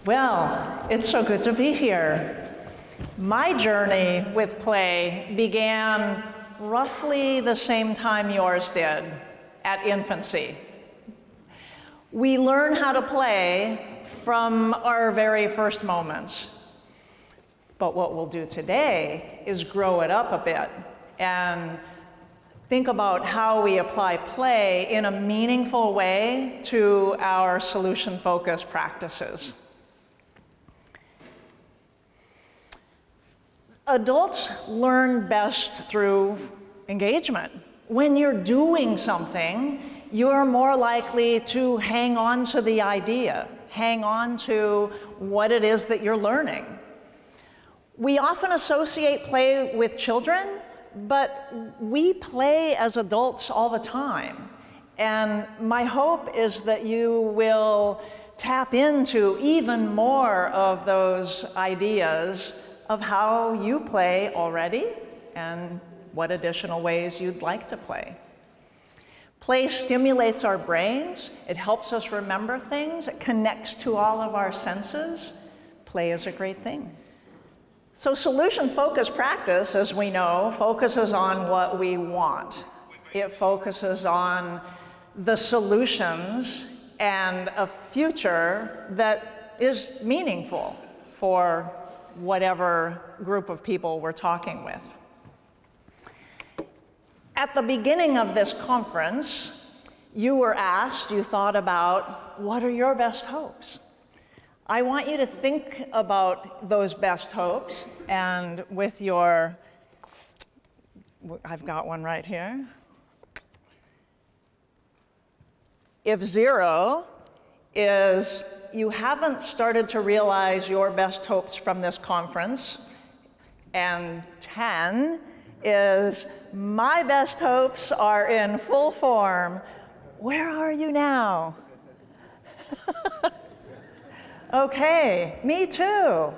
Well, it's so good to be here. My journey with play began roughly the same time yours did, at infancy. We learn how to play from our very first moments. But what we'll do today is grow it up a bit and think about how we apply play in a meaningful way to our solution-focused practices. Adults learn best through engagement. When you're doing something, you're more likely to hang on to the idea, hang on to what it is that you're learning. We often associate play with children, but we play as adults all the time. And my hope is that you will tap into even more of those ideas of how you play already and what additional ways you'd like to play. Play stimulates our brains. It helps us remember things. It connects to all of our senses. Play is a great thing. So solution-focused practice, as we know, focuses on what we want. It focuses on the solutions and a future that is meaningful for whatever group of people we're talking with. At the beginning of this conference, you thought about, what are your best hopes? I want you to think about those best hopes, and with your, I've got one right here. If 0 is you haven't started to realize your best hopes from this conference, and 10 is my best hopes are in full form, where are you now? Okay, me too.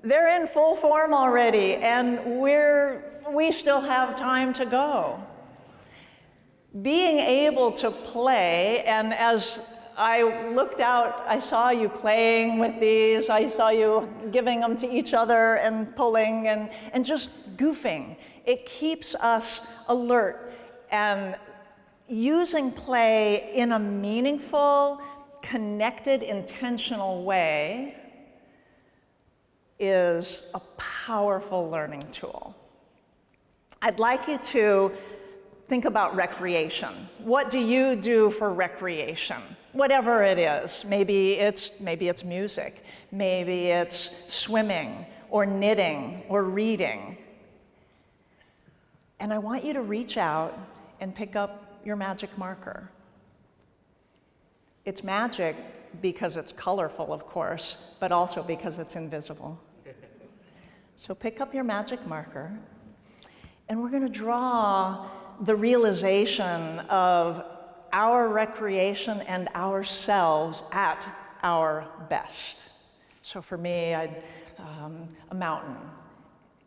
They're in full form already, and we still have time to go. Being able to play, and as I looked out, I saw you playing with these, I saw you giving them to each other and pulling and just goofing. It keeps us alert, and using play in a meaningful, connected, intentional way is a powerful learning tool. I'd like you to think about recreation. What do you do for recreation? Whatever it is. Maybe it's music. Maybe it's swimming or knitting or reading. And I want you to reach out and pick up your magic marker. It's magic because it's colorful, of course, but also because it's invisible. So pick up your magic marker, and we're going to draw the realization of our recreation and ourselves at our best. So for me, a mountain,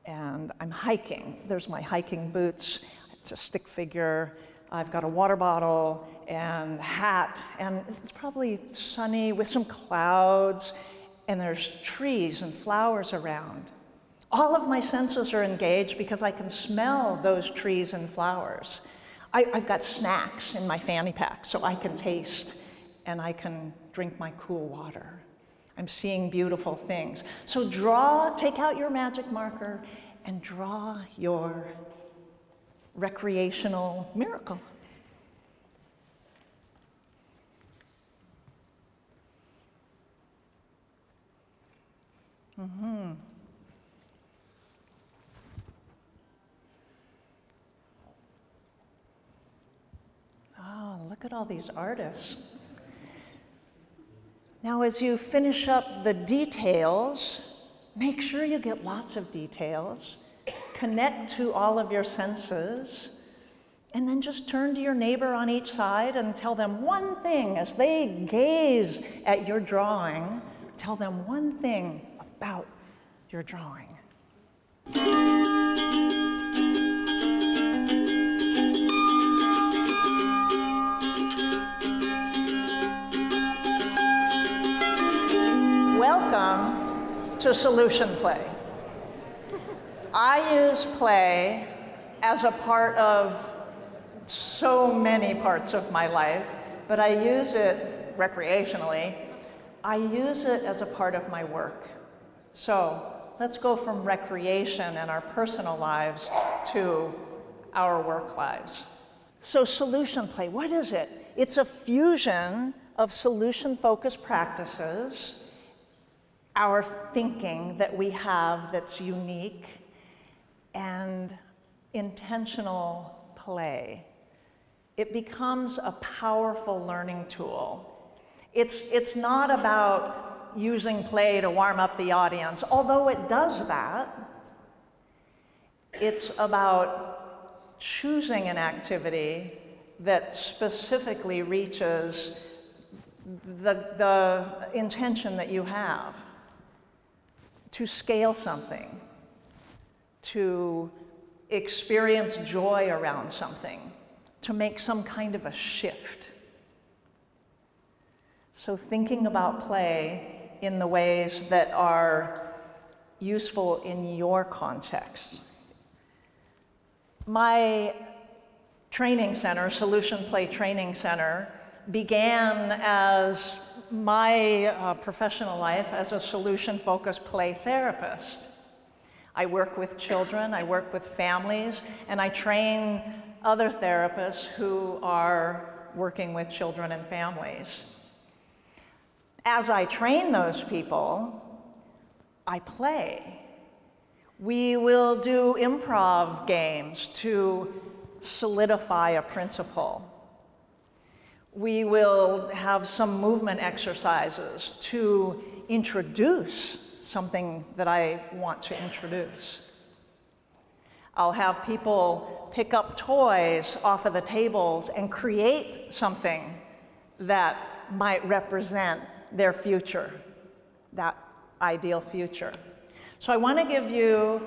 and I'm hiking. There's my hiking boots. It's a stick figure. I've got a water bottle and hat, and it's probably sunny with some clouds, and there's trees and flowers around. All of my senses are engaged because I can smell those trees and flowers. I've got snacks in my fanny pack, so I can taste and I can drink my cool water. I'm seeing beautiful things. So take out your magic marker and draw your recreational miracle. Oh, look at all these artists. Now, as you finish up the details, make sure you get lots of details. Connect to all of your senses, and then just turn to your neighbor on each side and tell them one thing. As they gaze at your drawing, tell them one thing about your drawing. to solution play. I use play as a part of so many parts of my life, but I use it recreationally. I use it as a part of my work. So let's go from recreation and our personal lives to our work lives. So solution play, what is it? It's a fusion of solution-focused practices, our thinking that we have that's unique, and intentional play. It becomes a powerful learning tool. It's not about using play to warm up the audience, although it does that. It's about choosing an activity that specifically reaches the intention that you have, to scale something, to experience joy around something, to make some kind of a shift. So thinking about play in the ways that are useful in your context. My training center, Solution Play Training Center, began as my professional life as a solution-focused play therapist. I work with children, I work with families, and I train other therapists who are working with children and families. As I train those people, I play. We will do improv games to solidify a principle. We will have some movement exercises to introduce something that I want to introduce. I'll have people pick up toys off of the tables and create something that might represent their future, that ideal future. So I want to give you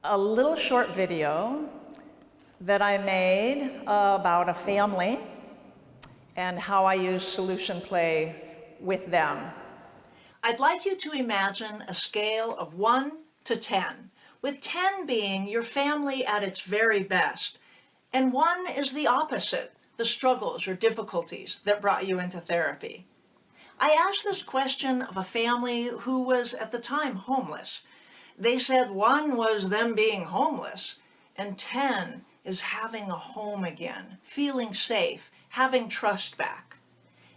a little short video that I made about a family and how I use solution play with them. I'd like you to imagine a scale of 1 to 10, with 10 being your family at its very best, and 1 is the opposite, the struggles or difficulties that brought you into therapy. I asked this question of a family who was at the time homeless. They said 1 was them being homeless, and 10 is having a home again, feeling safe, having trust back.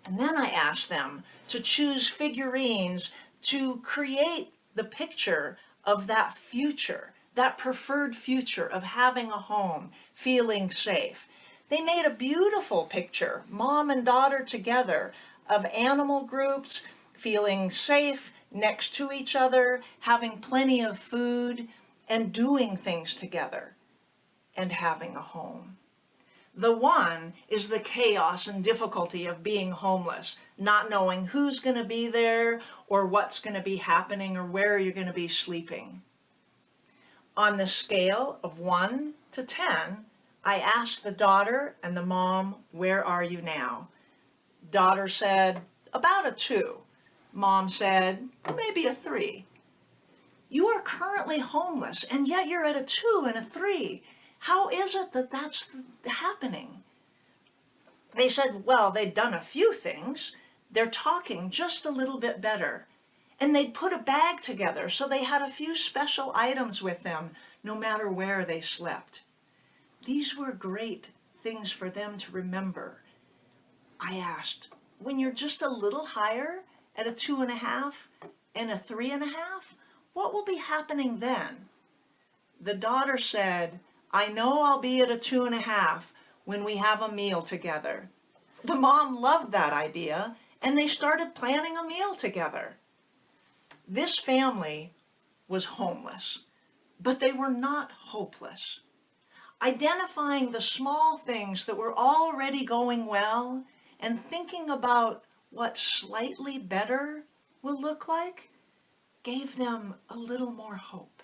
And then I asked them to choose figurines to create the picture of that future, that preferred future of having a home, feeling safe. They made a beautiful picture, mom and daughter together, of animal groups, feeling safe next to each other, having plenty of food, and doing things together, and having a home. The 1 is the chaos and difficulty of being homeless, not knowing who's going to be there or what's going to be happening or where you're going to be sleeping. On the scale of 1 to 10, I asked the daughter and the mom, "Where are you now?" Daughter said, "About a 2. Mom said, "Maybe a 3. You are currently homeless, and yet you're at a 2 and a 3. How is it that that's happening?" They said, well, they'd done a few things. They're talking just a little bit better. And they'd put a bag together, so they had a few special items with them, no matter where they slept. These were great things for them to remember. I asked, when you're just a little higher, at a 2.5 and a 3.5, what will be happening then? The daughter said, "I know I'll be at a 2.5 when we have a meal together." The mom loved that idea, and they started planning a meal together. This family was homeless, but they were not hopeless. Identifying the small things that were already going well and thinking about what slightly better will look like gave them a little more hope.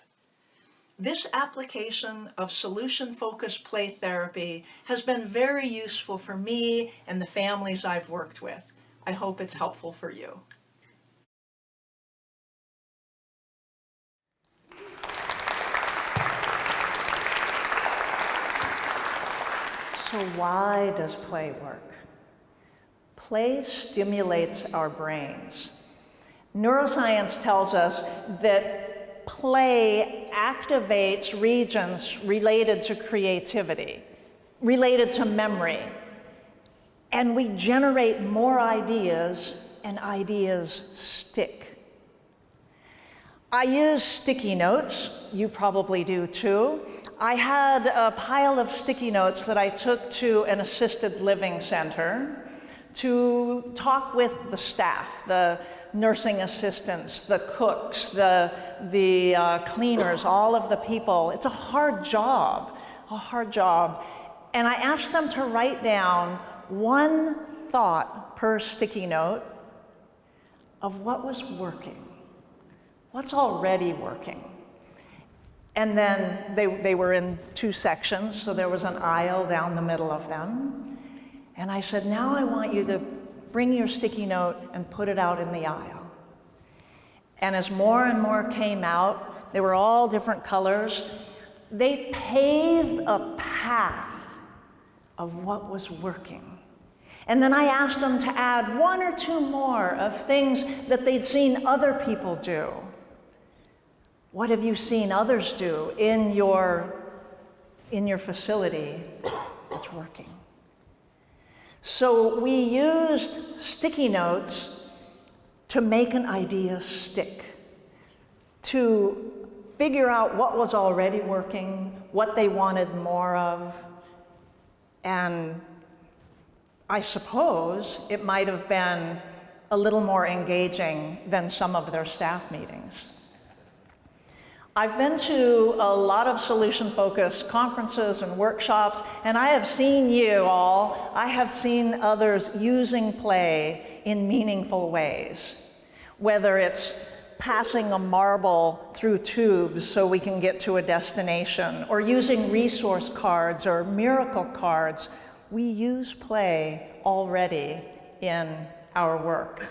This application of solution-focused play therapy has been very useful for me and the families I've worked with. I hope it's helpful for you. So why does play work? Play stimulates our brains. Neuroscience tells us that play activates regions related to creativity, related to memory, and we generate more ideas, and ideas stick. I use sticky notes. You probably do too. I had a pile of sticky notes that I took to an assisted living center to talk with the staff, the nursing assistants, the cooks, the cleaners, all of the people. It's a hard job. And I asked them to write down one thought per sticky note of what was working, what's already working. And then they were in two sections, so there was an aisle down the middle of them. And I said, now I want you to bring your sticky note and put it out in the aisle. And as more and more came out, they were all different colors, they paved a path of what was working. And then I asked them to add one or two more of things that they'd seen other people do. What have you seen others do in your facility that's working? So we used sticky notes to make an idea stick, to figure out what was already working, what they wanted more of, and I suppose it might have been a little more engaging than some of their staff meetings. I've been to a lot of solution-focused conferences and workshops, and I have seen I have seen others using play in meaningful ways. Whether it's passing a marble through tubes so we can get to a destination, or using resource cards or miracle cards, we use play already in our work.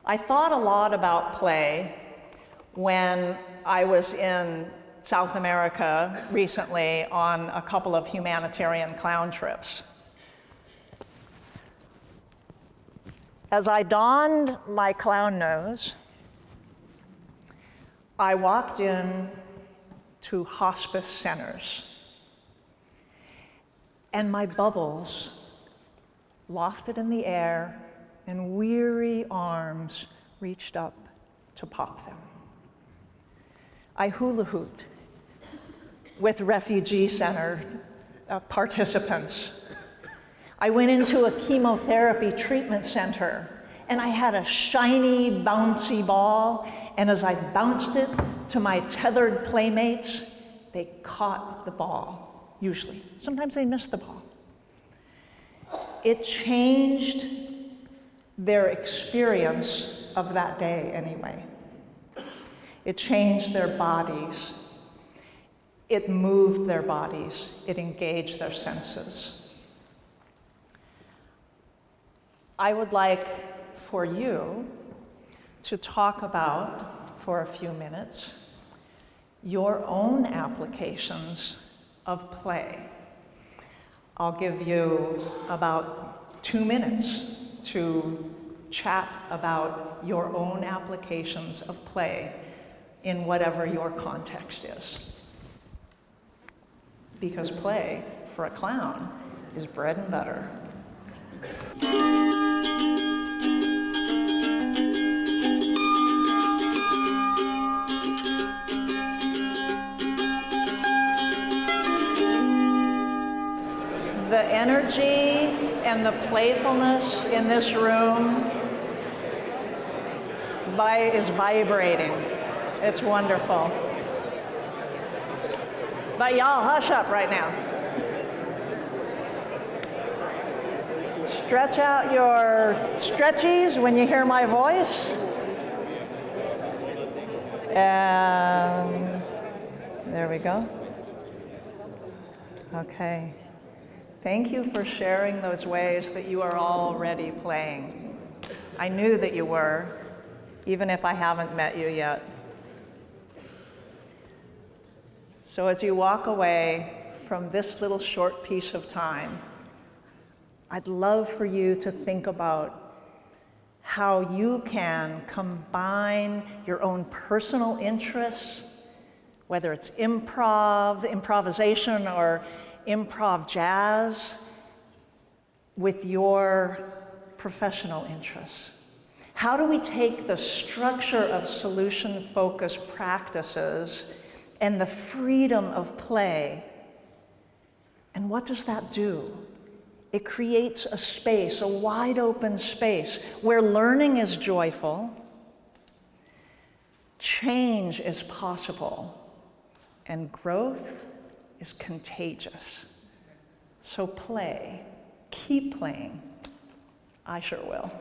I thought a lot about play when I was in South America recently on a couple of humanitarian clown trips. As I donned my clown nose, I walked in to hospice centers, and my bubbles lofted in the air, and weary arms reached up to pop them. I hula hooped with refugee center participants. I went into a chemotherapy treatment center, and I had a shiny, bouncy ball, and as I bounced it to my tethered playmates, they caught the ball, usually. Sometimes they missed the ball. It changed their experience of that day anyway. It changed their bodies. It moved their bodies. It engaged their senses. I would like for you to talk about, for a few minutes, your own applications of play. I'll give you about 2 minutes to chat about your own applications of play in whatever your context is. Because play, for a clown, is bread and butter. The energy and the playfulness in this room is vibrating. It's wonderful. But y'all hush up right now. Stretch out your stretchies when you hear my voice. And there we go. Okay. Thank you for sharing those ways that you are already playing. I knew that you were, even if I haven't met you yet. So as you walk away from this little short piece of time, I'd love for you to think about how you can combine your own personal interests, whether it's improvisation, or improv jazz, with your professional interests. How do we take the structure of solution-focused practices and the freedom of play, and what does that do? It creates a space, a wide open space, where learning is joyful, change is possible, and growth is contagious. So play, keep playing. I sure will.